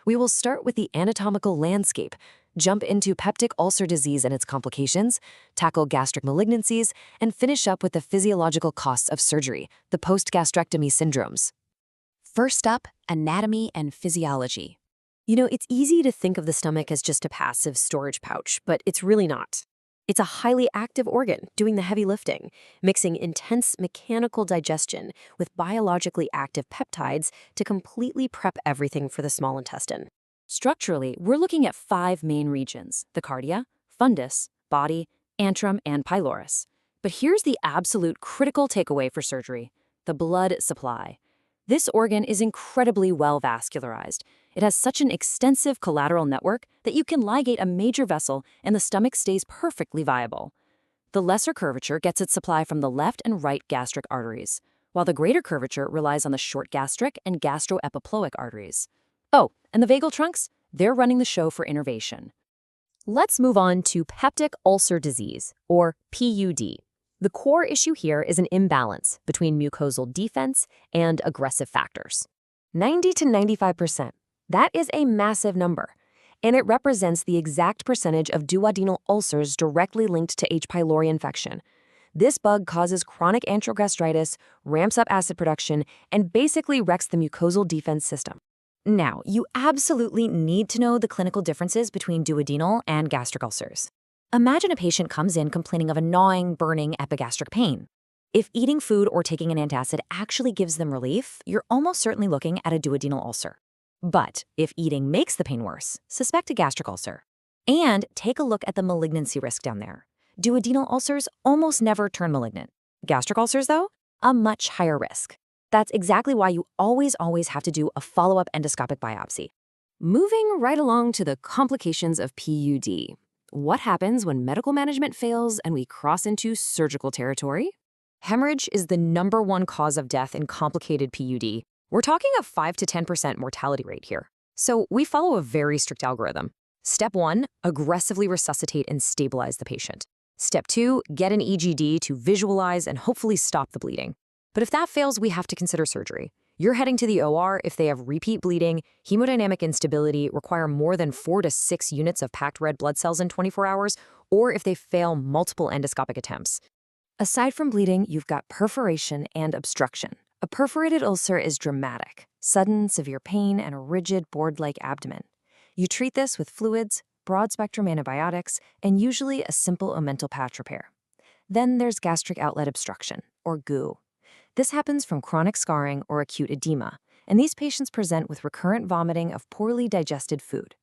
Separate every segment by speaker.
Speaker 1: We will start with the anatomical landscape, jump into peptic ulcer disease and its complications, tackle gastric malignancies, and finish up with the physiological costs of surgery, the post-gastrectomy syndromes.
Speaker 2: First up, anatomy and physiology.
Speaker 1: It's easy to think of the stomach as just a passive storage pouch, but it's really not. It's a highly active organ doing the heavy lifting, mixing intense mechanical digestion with biologically active peptides to completely prep everything for the small intestine.
Speaker 2: Structurally, we're looking at 5 main regions: the cardia, fundus, body, antrum, and pylorus. But here's the absolute critical takeaway for surgery: the blood supply. This organ is incredibly well vascularized. It has such an extensive collateral network that you can ligate a major vessel and the stomach stays perfectly viable. The lesser curvature gets its supply from the left and right gastric arteries, while the greater curvature relies on the short gastric and gastroepiploic arteries. Oh, and the vagal trunks? They're running the show for innervation.
Speaker 1: Let's move on to peptic ulcer disease, or PUD. The core issue here is an imbalance between mucosal defense and aggressive factors. 90 to 95%. That is a massive number, and it represents the exact percentage of duodenal ulcers directly linked to H. pylori infection. This bug causes chronic enterogastritis, ramps up acid production, and basically wrecks the mucosal defense system. Now, you absolutely need to know the clinical differences between duodenal and gastric ulcers. Imagine a patient comes in complaining of a gnawing, burning epigastric pain. If eating food or taking an antacid actually gives them relief, you're almost certainly looking at a duodenal ulcer. But if eating makes the pain worse, suspect a gastric ulcer. And take a look at the malignancy risk down there. Duodenal ulcers almost never turn malignant. Gastric ulcers, though, a much higher risk. That's exactly why you always have to do a follow-up endoscopic biopsy. Moving right along to the complications of PUD. What happens when medical management fails and we cross into surgical territory? Hemorrhage is the #1 cause of death in complicated PUD. We're talking a 5 to 10% mortality rate here. So we follow a very strict algorithm. Step 1, aggressively resuscitate and stabilize the patient. Step 2, get an EGD to visualize and hopefully stop the bleeding. But if that fails, we have to consider surgery. You're heading to the OR if they have repeat bleeding, hemodynamic instability, require more than 4 to 6 units of packed red blood cells in 24 hours, or if they fail multiple endoscopic attempts. Aside from bleeding, you've got perforation and obstruction. A perforated ulcer is dramatic, sudden, severe pain, and a rigid, board-like abdomen. You treat this with fluids, broad-spectrum antibiotics, and usually a simple omental patch repair. Then there's gastric outlet obstruction, or GOO. This happens from chronic scarring or acute edema, and these patients present with recurrent vomiting of poorly digested food.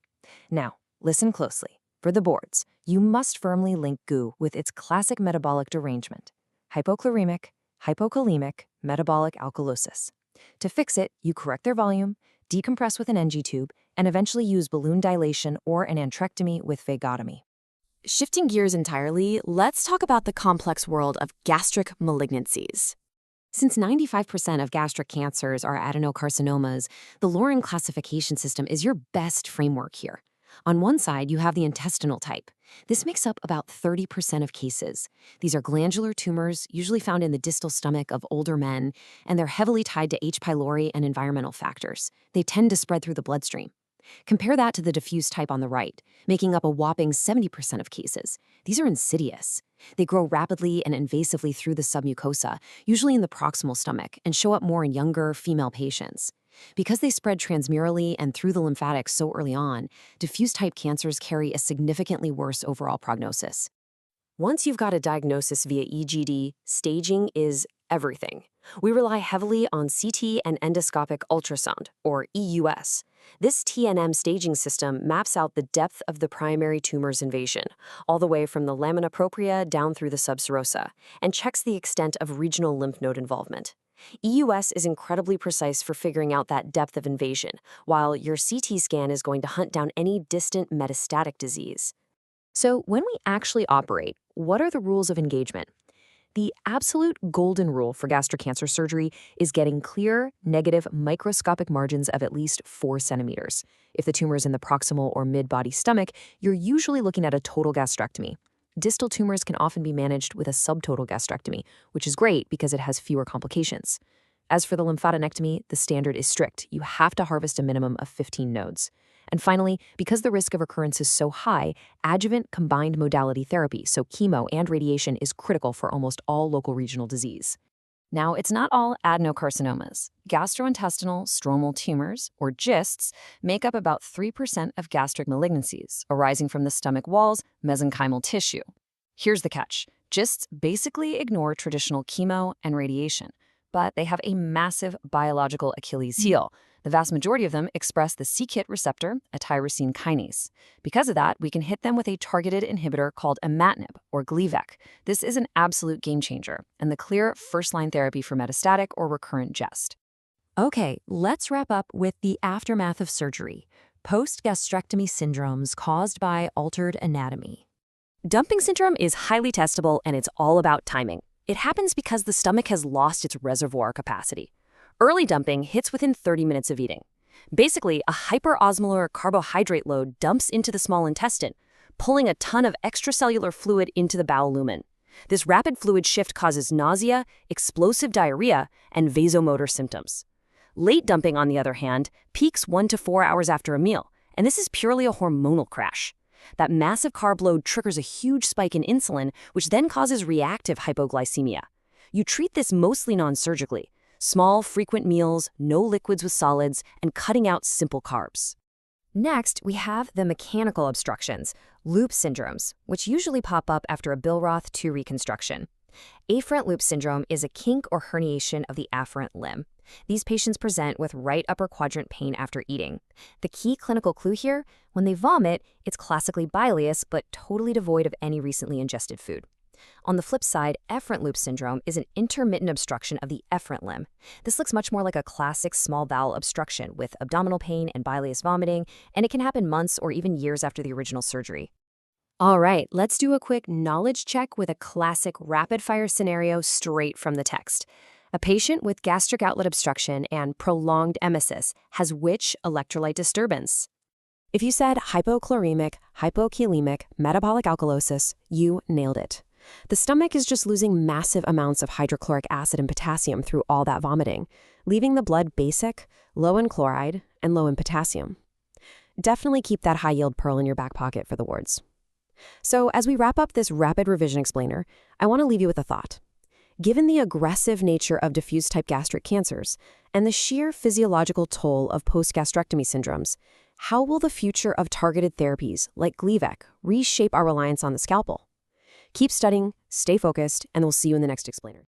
Speaker 1: Now, listen closely. For the boards, you must firmly link GOO with its classic metabolic derangement: hypochloremic, hypokalemic, metabolic alkalosis. To fix it, you correct their volume, decompress with an NG tube, and eventually use balloon dilation or an antrectomy with vagotomy. Shifting gears entirely, let's talk about the complex world of gastric malignancies. Since 95% of gastric cancers are adenocarcinomas, the Loring classification system is your best framework here. On one side, you have the intestinal type. This makes up about 30% of cases. These are glandular tumors, usually found in the distal stomach of older men, and they're heavily tied to H. pylori and environmental factors. They tend to spread through the bloodstream. Compare that to the diffuse type on the right, making up a whopping 70% of cases. These are insidious. They grow rapidly and invasively through the submucosa, usually in the proximal stomach, and show up more in younger, female patients. Because they spread transmurally and through the lymphatics so early on, diffuse-type cancers carry a significantly worse overall prognosis. Once you've got a diagnosis via EGD, staging is everything. We rely heavily on CT and endoscopic ultrasound, or EUS. This TNM staging system maps out the depth of the primary tumor's invasion, all the way from the lamina propria down through the subserosa, and checks the extent of regional lymph node involvement. EUS is incredibly precise for figuring out that depth of invasion, while your CT scan is going to hunt down any distant metastatic disease. So when we actually operate, what are the rules of engagement? The absolute golden rule for gastric cancer surgery is getting clear, negative, microscopic margins of at least 4 centimeters. If the tumor is in the proximal or mid-body stomach, you're usually looking at a total gastrectomy. Distal tumors can often be managed with a subtotal gastrectomy, which is great because it has fewer complications. As for the lymphadenectomy, the standard is strict. You have to harvest a minimum of 15 nodes. And finally, because the risk of recurrence is so high, adjuvant combined modality therapy, so chemo and radiation, is critical for almost all local regional disease.
Speaker 2: Now, it's not all adenocarcinomas. Gastrointestinal stromal tumors, or GISTs, make up about 3% of gastric malignancies, arising from the stomach wall's mesenchymal tissue. Here's the catch. GISTs basically ignore traditional chemo and radiation, but they have a massive biological Achilles heel. The vast majority of them express the c-KIT receptor, a tyrosine kinase. Because of that, we can hit them with a targeted inhibitor called imatinib, or Gleevec. This is an absolute game changer, and the clear first-line therapy for metastatic or recurrent GIST.
Speaker 1: Okay, let's wrap up with the aftermath of surgery, post-gastrectomy syndromes caused by altered anatomy.
Speaker 2: Dumping syndrome is highly testable, and it's all about timing. It happens because the stomach has lost its reservoir capacity. Early dumping hits within 30 minutes of eating. Basically, a hyperosmolar carbohydrate load dumps into the small intestine, pulling a ton of extracellular fluid into the bowel lumen. This rapid fluid shift causes nausea, explosive diarrhea, and vasomotor symptoms. Late dumping, on the other hand, peaks 1 to 4 hours after a meal, and this is purely a hormonal crash. That massive carb load triggers a huge spike in insulin, which then causes reactive hypoglycemia. You treat this mostly non-surgically. Small, frequent meals, no liquids with solids, and cutting out simple carbs.
Speaker 1: Next, we have the mechanical obstructions, loop syndromes, which usually pop up after a Billroth 2 reconstruction. Afferent loop syndrome is a kink or herniation of the afferent limb. These patients present with right upper quadrant pain after eating. The key clinical clue here, when they vomit, it's classically bilious but totally devoid of any recently ingested food. On the flip side, efferent loop syndrome is an intermittent obstruction of the efferent limb. This looks much more like a classic small bowel obstruction with abdominal pain and bilious vomiting, and it can happen months or even years after the original surgery.
Speaker 2: All right, let's do a quick knowledge check with a classic rapid-fire scenario straight from the text. A patient with gastric outlet obstruction and prolonged emesis has which electrolyte disturbance?
Speaker 3: If you said hypochloremic, hypokalemic, metabolic alkalosis, you nailed it. The stomach is just losing massive amounts of hydrochloric acid and potassium through all that vomiting, leaving the blood basic, low in chloride, and low in potassium. Definitely keep that high-yield pearl in your back pocket for the wards. So as we wrap up this rapid revision explainer, I want to leave you with a thought. Given the aggressive nature of diffuse-type gastric cancers and the sheer physiological toll of post-gastrectomy syndromes, how will the future of targeted therapies like Gleevec reshape our reliance on the scalpel? Keep studying, stay focused, and we'll see you in the next explainer.